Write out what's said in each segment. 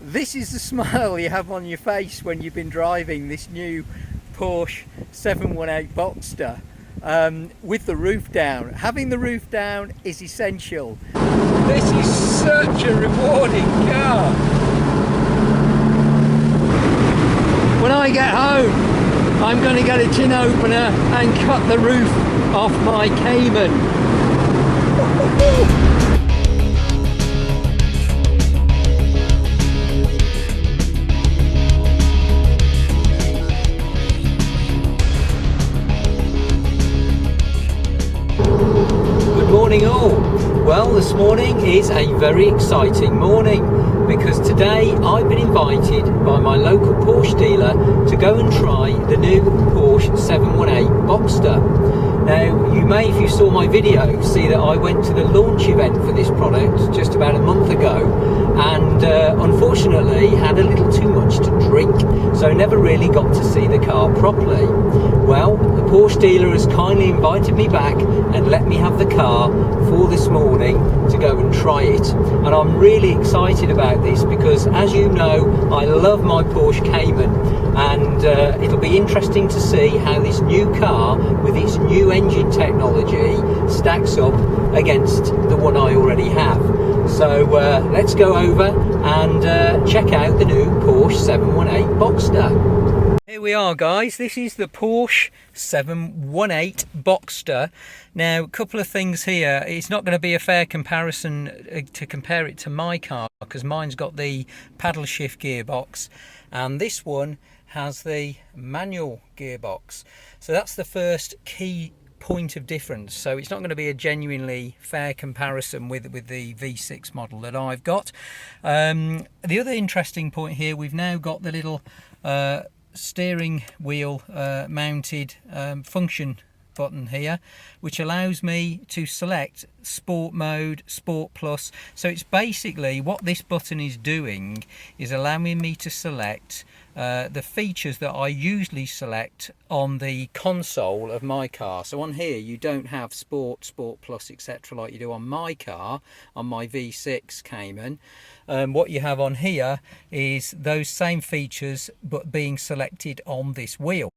This is the smile you have on your face when you've been driving this new Porsche 718 Boxster with the roof down. Having the roof down is essential. This is such a rewarding car. When I get home, I'm going to get a tin opener and cut the roof off my Cayman. Morning all. Well, this morning is a very exciting morning because today I've been invited by my local Porsche dealer to go and try the new Porsche 718 Boxster. Now, you may, if you saw my video, see that I went to the launch event for this product just about a month ago and unfortunately had a little too much to drink, so never really got to see the car properly. Well, the Porsche dealer has kindly invited me back and let me have the car for this morning to go and try it. And I'm really excited about this because, as you know, I love my Porsche Cayman, and it'll be interesting to see how this new car with its new engine technology stacks up against the one I already have. So let's go over and check out the new Porsche 718 Boxster. Here we are, guys. This is the Porsche 718 Boxster. Now, a couple of things here. It's not going to be a fair comparison to compare it to my car because mine's got the paddle shift gearbox and this one has the manual gearbox. So that's the first key point of difference. So it's not going to be a genuinely fair comparison with the V6 model that I've got. The other interesting point here, we've now got the little steering wheel mounted function button here, which allows me to select sport mode, sport plus. So it's basically what this button is doing is allowing me to select the features that I usually select on the console of my car. So on here you don't have sport, sport plus, etc. like you do on my car, on my V6 Cayman. What you have on here is those same features but being selected on this wheel.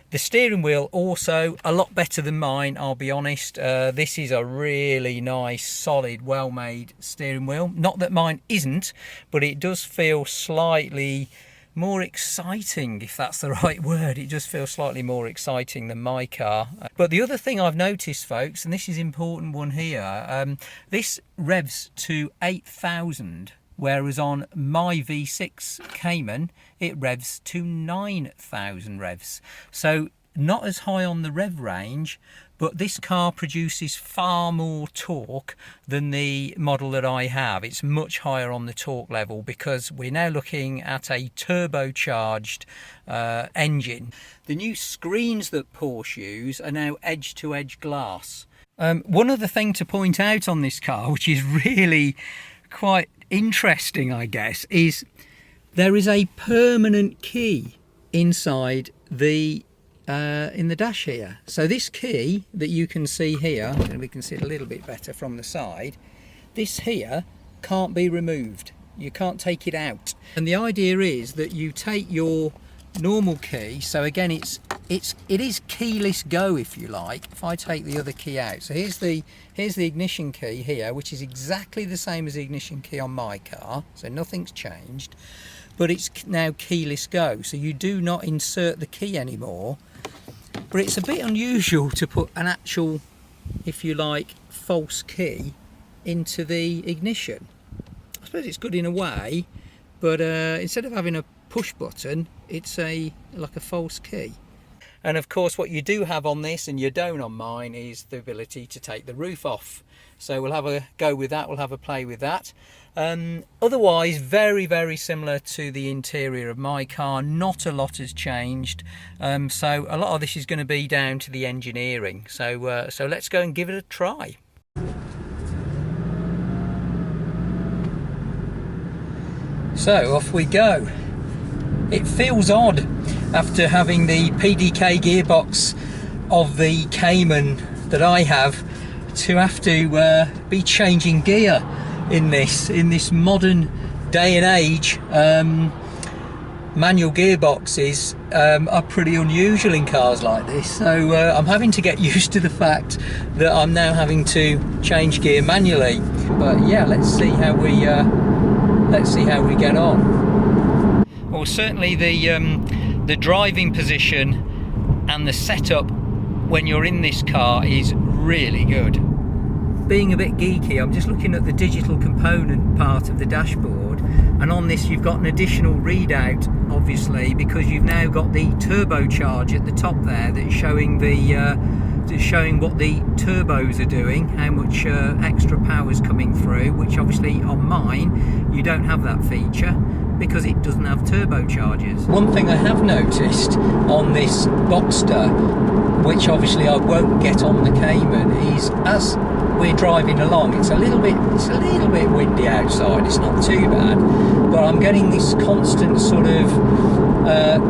The steering wheel also a lot better than mine, I'll be honest. This is a really nice, solid, well-made steering wheel. Not that mine isn't, but it does feel slightly more exciting, if that's the right word. It just feels slightly more exciting than my car. But the other thing I've noticed, folks, and this is an important one here, this revs to 8,000. Whereas on my V6 Cayman, it revs to 9,000 revs. So not as high on the rev range, but this car produces far more torque than the model that I have. It's much higher on the torque level because we're now looking at a turbocharged engine. The new screens that Porsche use are now edge-to-edge glass. One other thing to point out on this car, which is really quite interesting, I guess, is there is a permanent key inside the in the dash here. So this key that you can see here, and we can see it a little bit better from the side, this here can't be removed. You can't take it out. And the idea is that you take your normal key, so again it is keyless go, if you like. If I take the other key out, so here's the ignition key here, which is exactly the same as the ignition key on my car, so nothing's changed, but it's now keyless go, so you do not insert the key anymore. But it's a bit unusual to put an actual, if you like, false key into the ignition. I suppose it's good in a way, but instead of having a push button, it's like a false key. And of course what you do have on this, and you don't on mine, is the ability to take the roof off. So we'll have a go with that, we'll have a play with that. Otherwise very, very similar to the interior of my car. Not a lot has changed, so a lot of this is going to be down to the engineering. So let's go and give it a try. So off we go. It feels odd after having the PDK gearbox of the Cayman that I have to have to be changing gear in this modern day and age, manual gearboxes are pretty unusual in cars like this, so I'm having to get used to the fact that I'm now having to change gear manually. But yeah, let's see how we get on. Well, certainly the driving position and the setup when you're in this car is really good. Being a bit geeky, I'm just looking at the digital component part of the dashboard, and on this you've got an additional readout, obviously, because you've now got the turbocharge at the top there that's showing what the turbos are doing, how much extra power is coming through, which obviously on mine you don't have that feature because it doesn't have turbochargers. One thing I have noticed on this Boxster, which obviously I won't get on the Cayman, is as we're driving along, it's a little bit windy outside. It's not too bad, but I'm getting this constant sort of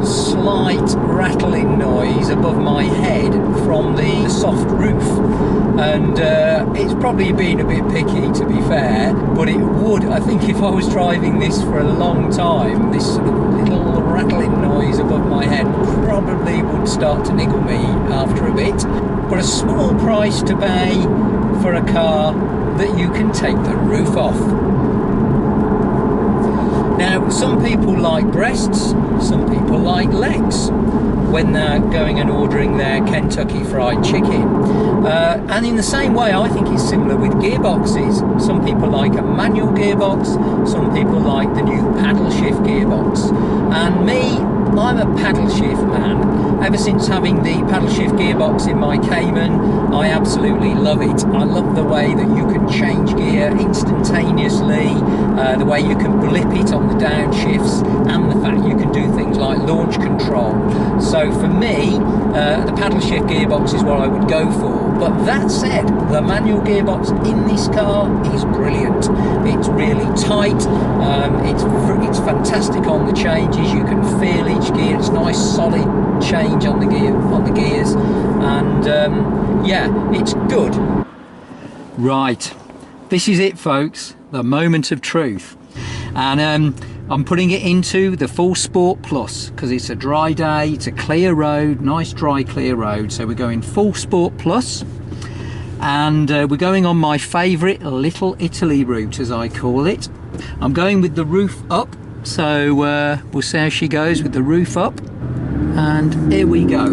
slight rattling noise above my head from the soft roof, and it's probably been a bit picky, to be fair, but it would, I think, if I was driving this for a long time, this sort of little rattling noise above my head probably would start to niggle me after a bit. But a small price to pay for a car that you can take the roof off. Now, some people like breasts, some people like legs when they're going and ordering their Kentucky Fried Chicken. And in the same way, I think it's similar with gearboxes. Some people like a manual gearbox, some people like the new paddle shift gearbox. And me, I'm a paddle shift man. Ever since having the paddle shift gearbox in my Cayman, I absolutely love it. I love the way that you can change gear instantaneously, the way you can blip it on the downshifts, and the fact you can do things like launch control. So for me, the paddle shift gearbox is what I would go for. But that said, the manual gearbox in this car is brilliant. It's really tight, it's fantastic on the changes. You can feel each gear. It's nice solid change on the gears, and yeah, it's good. Right, this is it, folks, the moment of truth, and I'm putting it into the Full Sport Plus because it's a dry day, it's a clear road, nice dry clear road, so we're going Full Sport Plus, and we're going on my favourite Little Italy route, as I call it. I'm going with the roof up, so we'll see how she goes with the roof up, and here we go.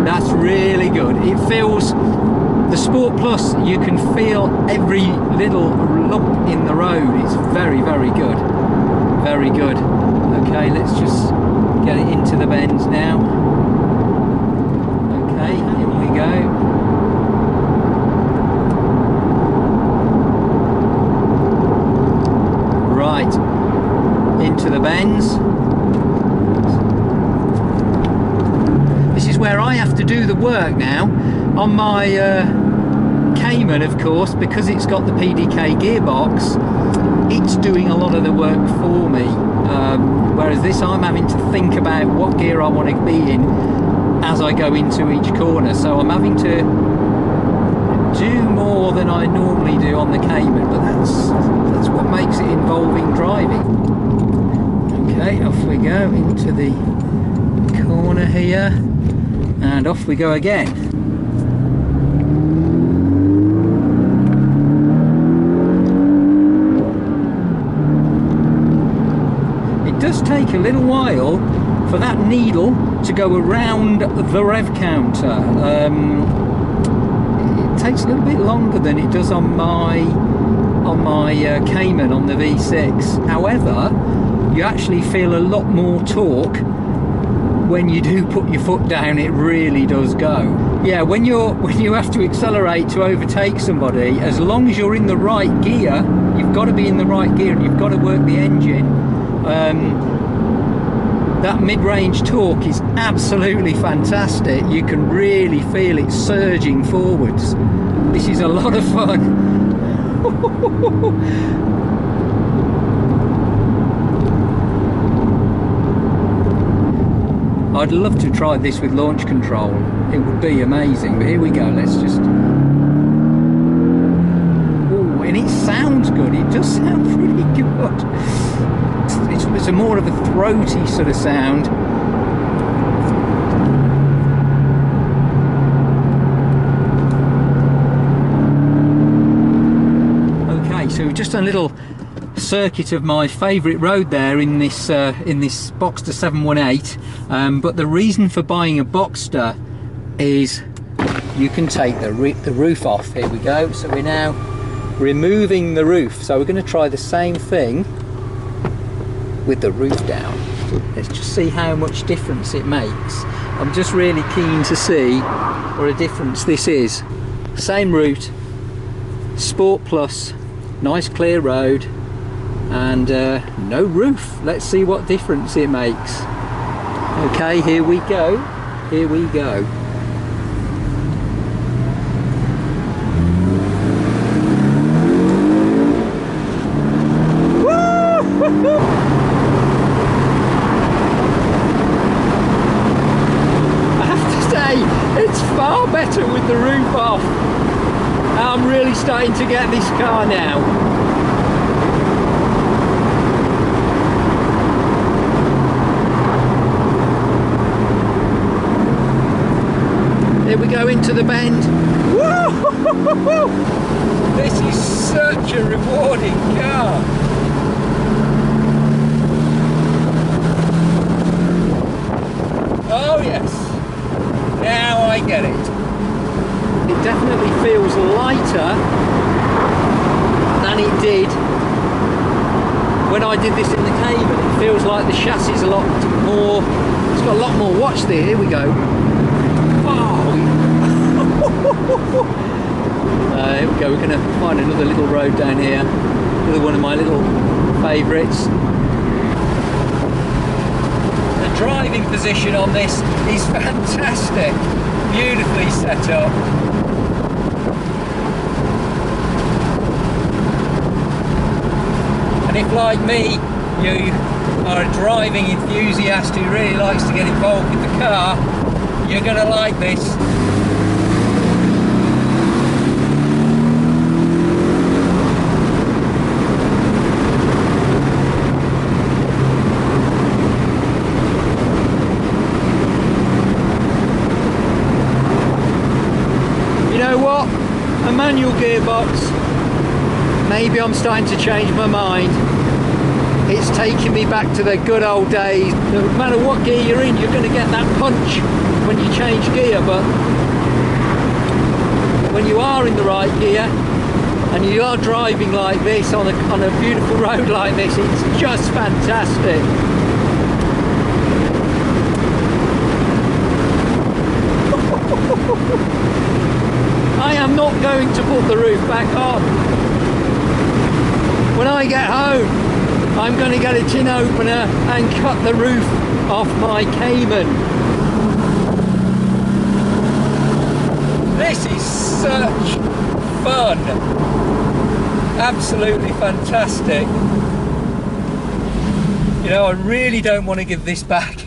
That's really good. It feels, the Sport Plus, you can feel every little lump in the road. It's very, very good. Very good. Okay, let's just get it into the bends now. Okay, here we go. Right, into the bends. This is where I have to do the work now. On my Cayman, of course, because it's got the PDK gearbox, it's doing a lot of the work for me. Whereas this, I'm having to think about what gear I want to be in as I go into each corner. So I'm having to do more than I normally do on the Cayman, but that's what makes it involving driving. Okay, off we go into the corner here, and off we go again. It does take a little while for that needle to go around the rev counter. It takes a little bit longer than it does on my Cayman on the V6. However, you actually feel a lot more torque when you do put your foot down. It really does go. Yeah, when you have to accelerate to overtake somebody, as long as you're in the right gear, you've got to be in the right gear and you've got to work the engine. That mid-range torque is absolutely fantastic. You can really feel it surging forwards. This is a lot of fun. I'd love to try this with launch control. It would be amazing. But here we go. Let's just. Oh, and it sounds good. It does sound pretty good. It's a more of a throaty sort of sound. Okay, so we've just done a little circuit of my favourite road there in this Boxster 718, but the reason for buying a Boxster is you can take the roof off. Here we go. So we're now removing the roof, so we're going to try the same thing with the roof down. Let's just see how much difference it makes. I'm just really keen to see what a difference this is. Same route, Sport Plus, nice clear road, and no roof. Let's see what difference it makes. Okay, here we go. Here we go. I have to say, it's far better with the roof off. I'm really starting to get this car now. Here we go into the bend. Woo! This is such a rewarding car. Oh yes, now I get it. It definitely feels lighter than it did when I did this in the Cayman. It feels like the chassis is a lot more, it's got a lot more watch there. Here we go. Here we go, we're going to find another little road down here, another one of my little favourites. The driving position on this is fantastic, beautifully set up. And if, like me, you are a driving enthusiast who really likes to get involved with the car, you're going to like this. You know what? A manual gearbox, maybe I'm starting to change my mind. It's taking me back to the good old days. No matter what gear you're in, you're going to get that punch when you change gear, but when you are in the right gear and you are driving like this on a beautiful road like this, it's just fantastic. I am not going to put the roof back on. When I get home, I'm going to get a tin opener and cut the roof off my Cayman. This is such fun. Absolutely fantastic. You know, I really don't want to give this back.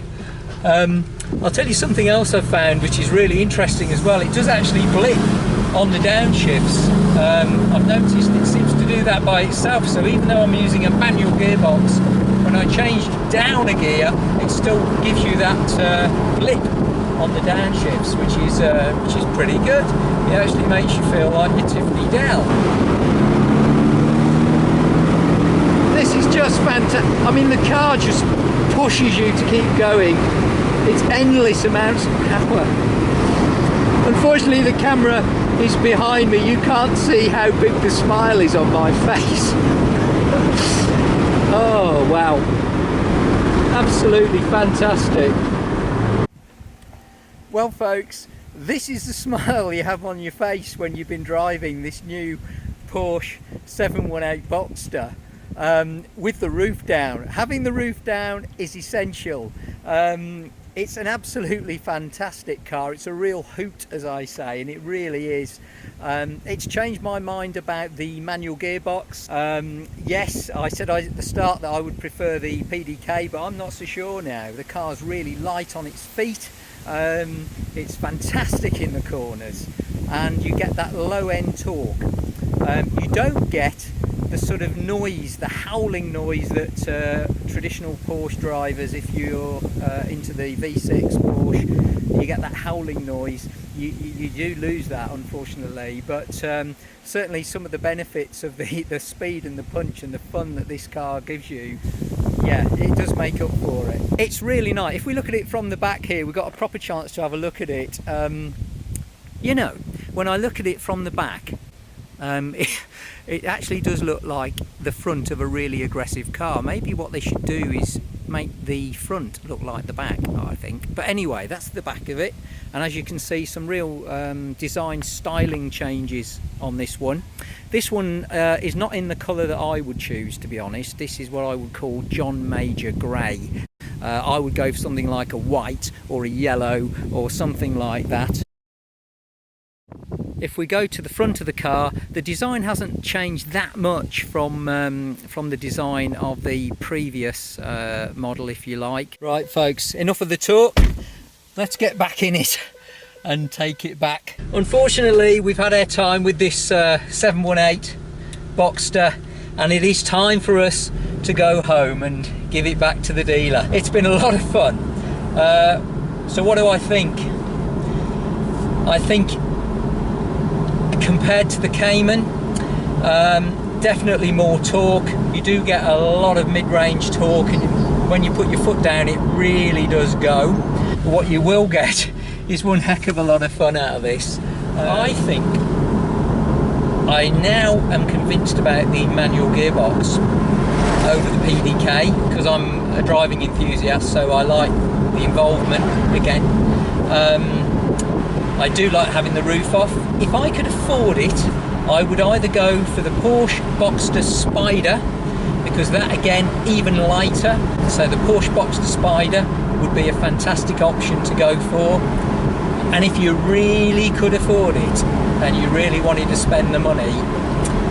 I'll tell you something else I've found which is really interesting as well. It does actually blip on the downshifts. I've noticed it seems to do that by itself, so even though I'm using a manual gearbox, when I change down a gear, it still gives you that blip on the downshifts, which is pretty good. It actually makes you feel like you're Tiffany down. This is just fantastic. I mean, the car just pushes you to keep going. It's endless amounts of power. Unfortunately, the camera is behind me. You can't see how big the smile is on my face. Oh, wow. Absolutely fantastic. Well, folks, this is the smile you have on your face when you've been driving this new Porsche 718 Boxster with the roof down. Having the roof down is essential. It's an absolutely fantastic car. It's a real hoot, as I say, and it really is. It's changed my mind about the manual gearbox. Yes, I said at the start that I would prefer the PDK, but I'm not so sure now. The car's really light on its feet. It's fantastic in the corners, and you get that low end torque. You don't get the sort of noise, the howling noise that traditional Porsche drivers, if you're into the V6 Porsche, you get that howling noise. You do lose that, unfortunately, but certainly some of the benefits of the speed and the punch and the fun that this car gives you, yeah, it does make up for it. It's really nice. If we look at it from the back here, we've got a proper chance to have a look at it. You know, when I look at it from the back, it actually does look like the front of a really aggressive car. Maybe what they should do is make the front look like the back, I think. But anyway, that's the back of it, and as you can see, some real design styling changes on this one. This one is not in the colour that I would choose, to be honest. This is what I would call John Major grey. I would go for something like a white or a yellow or something like that. If we go to the front of the car, the design hasn't changed that much from the design of the previous model, if you like. Right folks, enough of the talk, let's get back in it and take it back. Unfortunately, we've had our time with this 718 Boxster, and it is time for us to go home and give it back to the dealer. It's been a lot of fun. So what do I think? I think compared to the Cayman, definitely more torque. You do get a lot of mid-range torque, and when you put your foot down, it really does go. But what you will get is one heck of a lot of fun out of this. I think I now am convinced about the manual gearbox over the PDK, because I'm a driving enthusiast, so I like the involvement again. I do like having the roof off. If I could afford it, I would either go for the Porsche Boxster Spider, because that again, even lighter. So the Porsche Boxster Spider would be a fantastic option to go for. And if you really could afford it, and you really wanted to spend the money,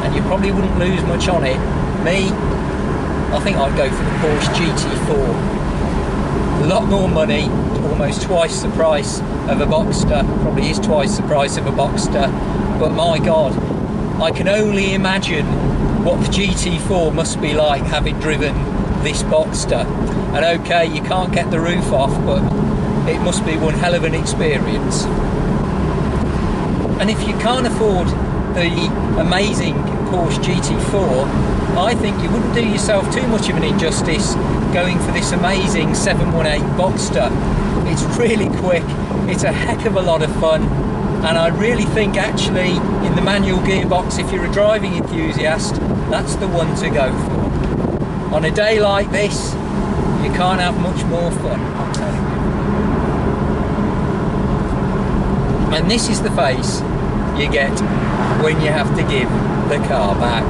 and you probably wouldn't lose much on it, I think I'd go for the Porsche GT4. A lot more money, almost twice the price of a Boxster, probably is twice the price of a Boxster, but my god, I can only imagine what the GT4 must be like having driven this Boxster. And okay, you can't get the roof off, but it must be one hell of an experience. And if you can't afford the amazing Porsche GT4, I think you wouldn't do yourself too much of an injustice going for this amazing 718 Boxster. It's really quick, it's a heck of a lot of fun, and I really think actually in the manual gearbox, if you're a driving enthusiast, that's the one to go for. On a day like this, you can't have much more fun, I'm telling you. And this is the face you get when you have to give the car back.